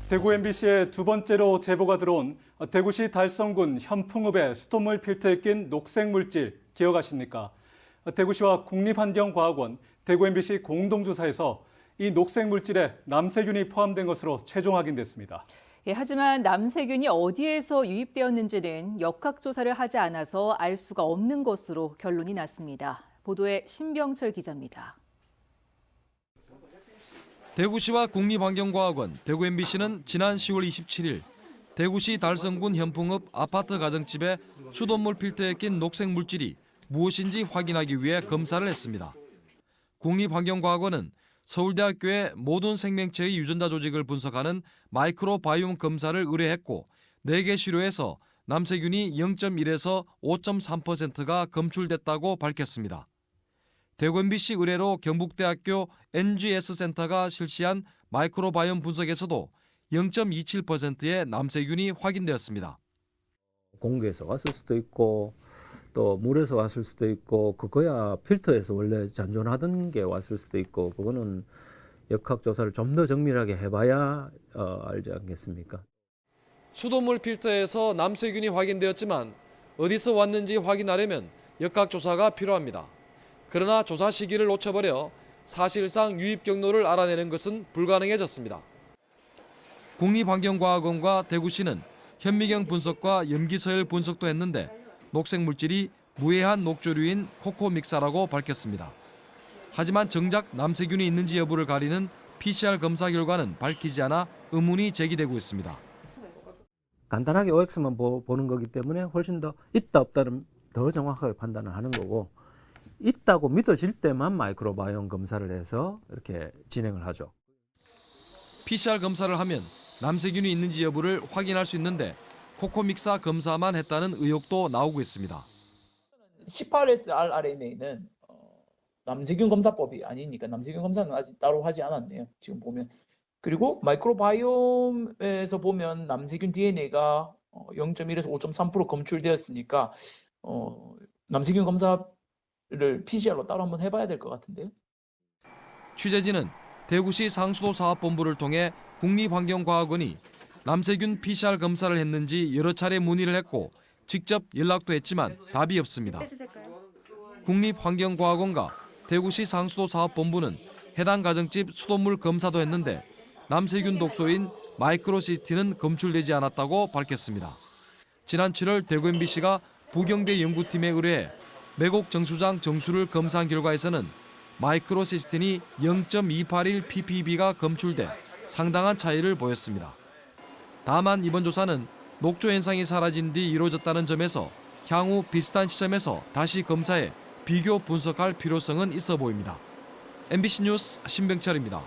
대구 MBC에 두 번째로 제보가 들어온 대구시 달성군 현풍읍의 수돗물 필터에 낀 녹색 물질 기억하십니까? 대구시와 국립환경과학원, 대구 MBC 공동조사에서 이 녹색 물질에 남세균이 포함된 것으로 최종 확인됐습니다. 하지만 남세균이 어디에서 유입되었는지는 역학조사를 하지 않아서 알 수가 없는 것으로 결론이 났습니다. 보도에 신병철 기자입니다. 대구시와 국립환경과학원, 대구 MBC는 지난 10월 27일 대구시 달성군 현풍읍 아파트 가정집에 수돗물 필터에 낀 녹색 물질이 무엇인지 확인하기 위해 검사를 했습니다. 국립환경과학원은 서울대학교의 모든 생명체의 유전자 조직을 분석하는 마이크로바이옴 검사를 의뢰했고 4개 시료에서 남세균이 0.1에서 5.3%가 검출됐다고 밝혔습니다. 대구 MBC 의뢰로 경북대학교 NGS센터가 실시한 마이크로바이옴 분석에서도 0.27%의 남세균이 확인되었습니다. 공기에서 왔을 수도 있고 또 물에서 왔을 수도 있고 그거야 필터에서 원래 잔존하던 게 왔을 수도 있고 그거는 역학조사를 좀 더 정밀하게 해봐야 알지 않겠습니까? 수돗물 필터에서 남세균이 확인되었지만 어디서 왔는지 확인하려면 역학조사가 필요합니다. 그러나 조사 시기를 놓쳐버려 사실상 유입 경로를 알아내는 것은 불가능해졌습니다. 국립환경과학원과 대구시는 현미경 분석과 염기서열 분석도 했는데 녹색 물질이 무해한 녹조류인 코코믹사라고 밝혔습니다. 하지만 정작 남세균이 있는지 여부를 가리는 PCR 검사 결과는 밝히지 않아 의문이 제기되고 있습니다. 간단하게 OX만 보는 거기 때문에 훨씬 더 있다 없다는 더 정확하게 판단을 하는 거고 있다고 믿어질 때만 마이크로바이옴 검사를 해서 이렇게 진행을 하죠. PCR 검사를 하면 남세균이 있는지 여부를 확인할 수 있는데 코코믹사 검사만 했다는 의혹도 나오고 있습니다. 18S rRNA는 남세균 검사법이 아니니까 남세균 검사는 아직 따로 하지 않았네요. 지금 보면. 그리고 마이크로바이옴에서 보면 남세균 DNA가 0.1에서 5.3% 검출되었으니까 남세균 검사를 PCR로 따로 한번 해봐야 될 것 같은데요. 취재진은 대구시 상수도사업본부를 통해 국립환경과학원이 남세균 PCR 검사를 했는지 여러 차례 문의를 했고 직접 연락도 했지만 답이 없습니다. 국립환경과학원과 대구시 상수도사업본부는 해당 가정집 수돗물 검사도 했는데 남세균 독소인 마이크로시스틴은 검출되지 않았다고 밝혔습니다. 지난 7월 대구 MBC가 부경대 연구팀에 의뢰해 매곡 정수장 정수를 검사한 결과에서는 마이크로시스틴이 0.281 ppb가 검출돼 상당한 차이를 보였습니다. 다만 이번 조사는 녹조 현상이 사라진 뒤 이루어졌다는 점에서 향후 비슷한 시점에서 다시 검사해 비교 분석할 필요성은 있어 보입니다. MBC 뉴스 신병철입니다.